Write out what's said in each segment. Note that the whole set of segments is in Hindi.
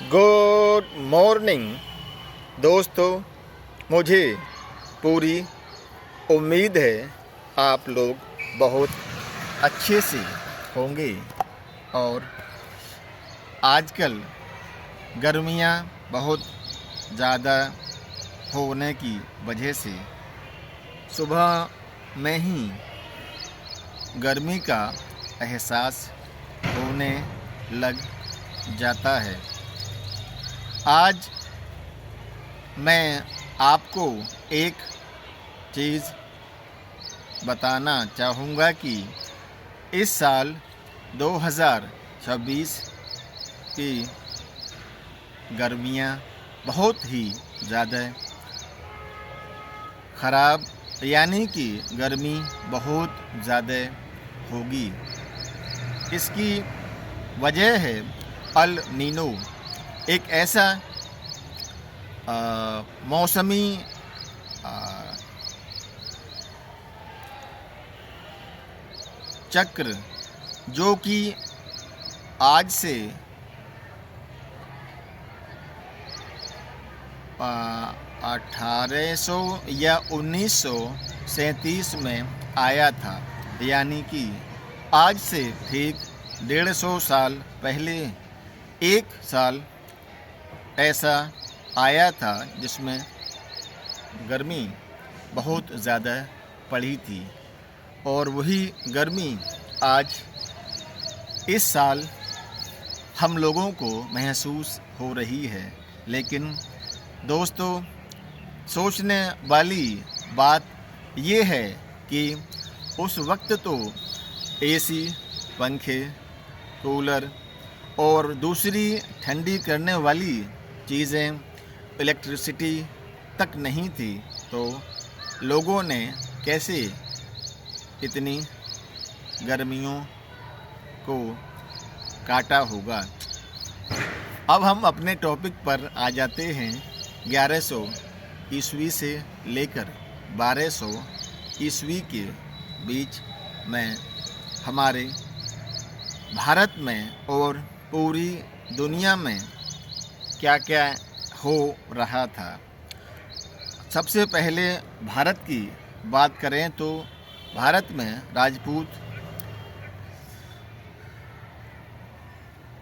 गुड मॉर्निंग दोस्तों। मुझे पूरी उम्मीद है आप लोग बहुत अच्छे से होंगे। और आजकल गर्मियां बहुत ज़्यादा होने की वजह से सुबह में ही गर्मी का एहसास होने लग जाता है। आज मैं आपको एक चीज़ बताना चाहूँगा कि इस साल 2026 की गर्मियाँ बहुत ही ज़्यादा ख़राब यानी कि गर्मी बहुत ज़्यादा होगी। इसकी वजह है अल नीनो, एक ऐसा मौसमी चक्र जो कि आज से 1800 या 1937 में आया था, यानी कि आज से ठीक 150 साल पहले एक साल ऐसा आया था जिसमें गर्मी बहुत ज़्यादा पड़ी थी। और वही गर्मी आज इस साल हम लोगों को महसूस हो रही है। लेकिन दोस्तों, सोचने वाली बात ये है कि उस वक्त तो एसी, पंखे, कूलर और दूसरी ठंडी करने वाली चीज़ें, इलेक्ट्रिसिटी तक नहीं थी, तो लोगों ने कैसे इतनी गर्मियों को काटा होगा। अब हम अपने टॉपिक पर आ जाते हैं। 1100 ईस्वी से लेकर 1200 ईस्वी के बीच में हमारे भारत में और पूरी दुनिया में क्या क्या हो रहा था। सबसे पहले भारत की बात करें तो भारत में राजपूत,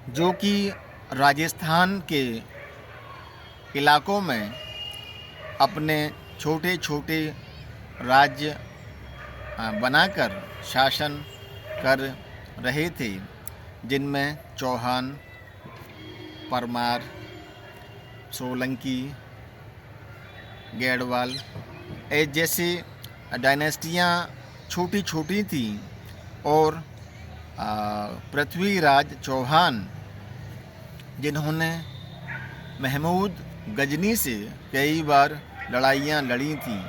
जो कि राजस्थान के इलाकों में अपने छोटे छोटे राज्य बनाकर शासन कर रहे थे, जिनमें चौहान, परमार, सोलंकी, गैडवाल जैसे डायनेस्टियाँ छोटी छोटी थीं। और पृथ्वीराज चौहान, जिन्होंने महमूद गजनी से कई बार लड़ाइयाँ लड़ी थीं,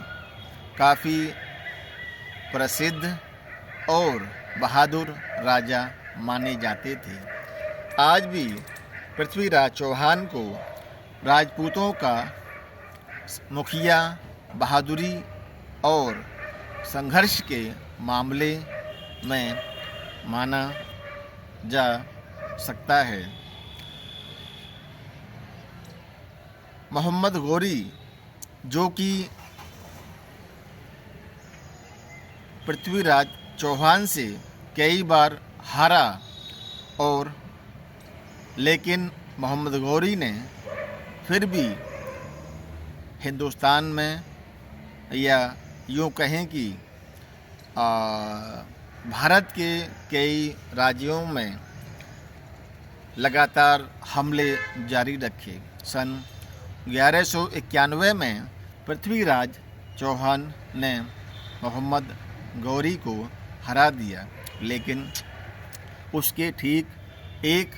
काफ़ी प्रसिद्ध और बहादुर राजा माने जाते थे। आज भी पृथ्वीराज चौहान को राजपूतों का मुखिया, बहादुरी और संघर्ष के मामले में माना जा सकता है। मोहम्मद गौरी, जो कि पृथ्वीराज चौहान से कई बार हारा, और लेकिन मोहम्मद गौरी ने फिर भी हिंदुस्तान में, या यूँ कहें कि भारत के कई राज्यों में लगातार हमले जारी रखे। सन 1191 में पृथ्वीराज चौहान ने मोहम्मद गौरी को हरा दिया, लेकिन उसके ठीक एक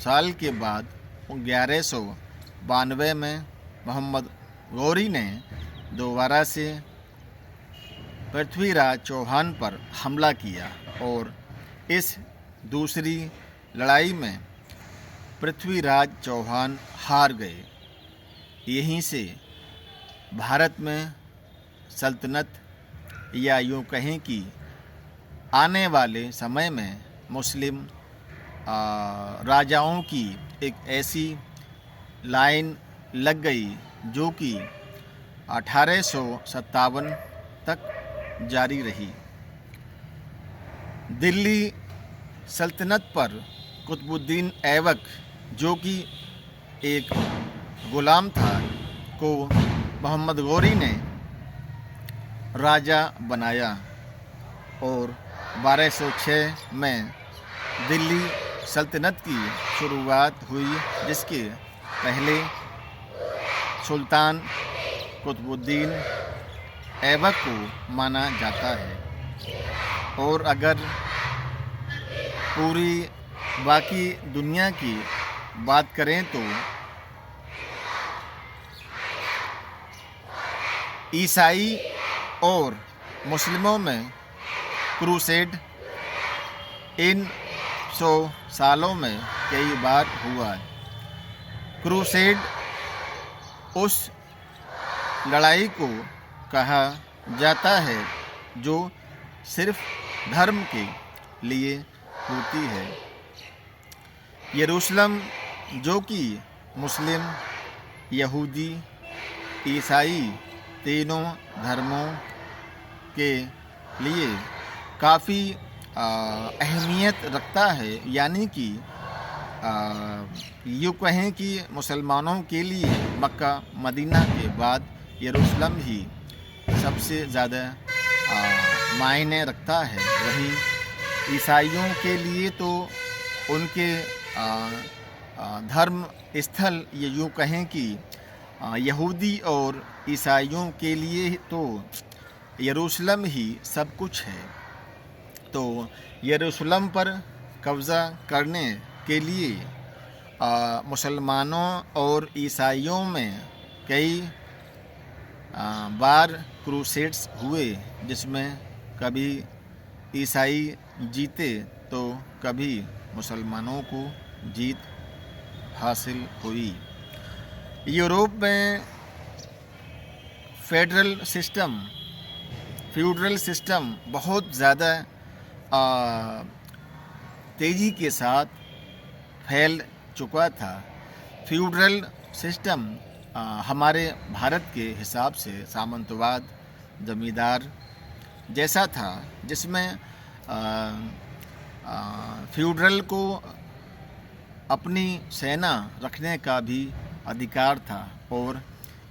साल के बाद 1192 में मोहम्मद गौरी ने दोबारा से पृथ्वीराज चौहान पर हमला किया, और इस दूसरी लड़ाई में पृथ्वीराज चौहान हार गए। यहीं से भारत में सल्तनत, या यूँ कहें कि आने वाले समय में मुस्लिम राजाओं की एक ऐसी लाइन लग गई, जो कि 1857 तक जारी रही। दिल्ली सल्तनत पर कुतुबुद्दीन ऐबक, जो कि एक गुलाम था, को मोहम्मद गौरी ने राजा बनाया और 1206 में दिल्ली सल्तनत की शुरुआत हुई, जिसके पहले सुल्तान कुतुबुद्दीन ऐबक को माना जाता है। और अगर पूरी बाकी दुनिया की बात करें तो ईसाई और मुस्लिमों में क्रूसेड इन 100 सालों में कई बार हुआ। क्रूसेड उस लड़ाई को कहा जाता है जो सिर्फ धर्म के लिए होती है। यरूशलेम, जो कि मुस्लिम, यहूदी, ईसाई तीनों धर्मों के लिए काफ़ी अहमियत रखता है, यानी कि यूँ कहें कि मुसलमानों के लिए मक्का मदीना के बाद यरूशलेम ही सबसे ज़्यादा मायने रखता है। वहीं ईसाइयों के लिए तो उनके धर्म स्थल, ये यूँ कहें कि यहूदी और ईसाइयों के लिए तो यरूशलेम ही सब कुछ है। तो यरूशलेम पर कब्ज़ा करने के लिए मुसलमानों और ईसाइयों में कई बार क्रूसेड्स हुए, जिसमें कभी ईसाई जीते तो कभी मुसलमानों को जीत हासिल हुई। यूरोप में फ्यूडरल सिस्टम बहुत ज़्यादा तेज़ी के साथ फैल चुका था। फ्यूडरल सिस्टम हमारे भारत के हिसाब से सामंतवाद, जमींदार जैसा था, जिसमें फ्यूडरल को अपनी सेना रखने का भी अधिकार था और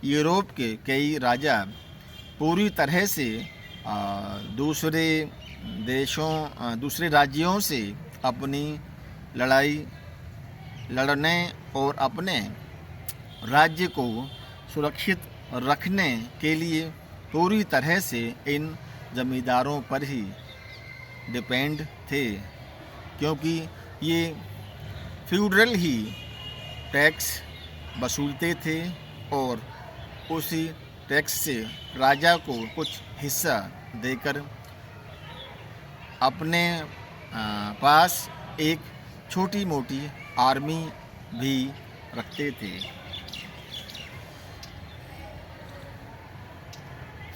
यूरोप के कई राजा पूरी तरह से दूसरे राज्यों से अपनी लड़ाई लड़ने और अपने राज्य को सुरक्षित रखने के लिए पूरी तरह से इन जमींदारों पर ही डिपेंड थे, क्योंकि ये फ्यूडरल ही टैक्स वसूलते थे और उसी टैक्स से राजा को कुछ हिस्सा देकर अपने पास एक छोटी मोटी आर्मी भी रखते थे।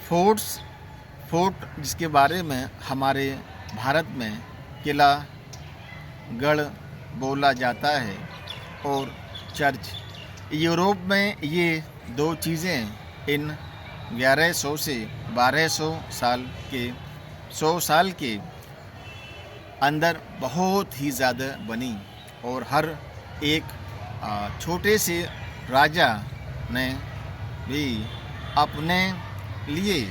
फोर्ट जिसके बारे में हमारे भारत में किला गढ़ बोला जाता है, और चर्च। यूरोप में ये दो चीज़ें इन 1100 से 1200 साल के अंदर बहुत ही ज़्यादा बनी, और हर एक छोटे से राजा ने भी अपने लिए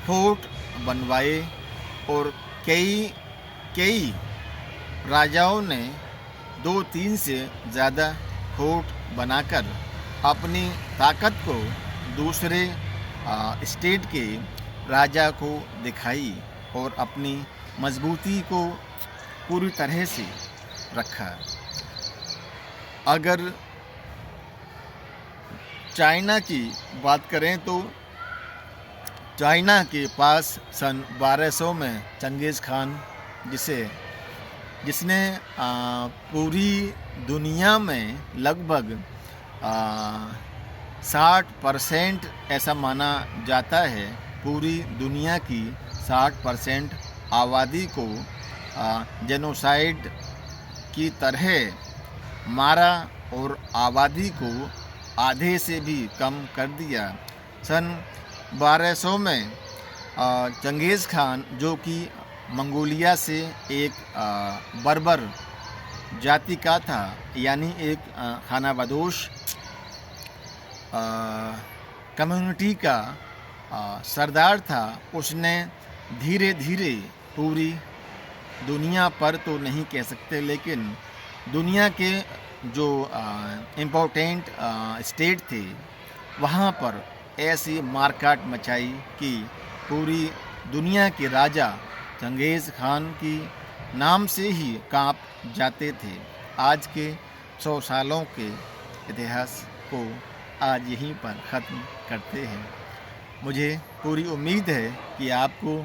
फोर्ट बनवाए, और कई राजाओं ने 2-3 से ज़्यादा फोर्ट बनाकर अपनी ताकत को दूसरे स्टेट के राजा को दिखाई और अपनी मजबूती को पूरी तरह से रखा। अगर चाइना की बात करें तो चाइना के पास सन 1200 में चंगेज़ खान, जिसने पूरी दुनिया में लगभग 60% ऐसा माना जाता है, पूरी दुनिया की 60% आबादी को जेनोसाइड की तरह मारा और आबादी को आधे से भी कम कर दिया। सन 1200 में चंगेज़ खान, जो कि मंगोलिया से एक बर्बर जाति का था, यानी एक खानाबदोश कम्युनिटी का सरदार था, उसने धीरे धीरे पूरी दुनिया पर तो नहीं कह सकते, लेकिन दुनिया के जो इम्पोर्टेंट स्टेट थे वहाँ पर ऐसी मारकाट मचाई कि पूरी दुनिया के राजा चंगेज़ खान की नाम से ही कांप जाते थे। आज के 100 सालों के इतिहास को आज यहीं पर ख़त्म करते हैं। मुझे पूरी उम्मीद है कि आपको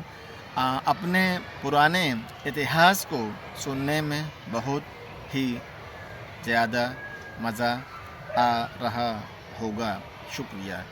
अपने पुराने इतिहास को सुनने में बहुत ही ज़्यादा मज़ा आ रहा होगा। शुक्रिया।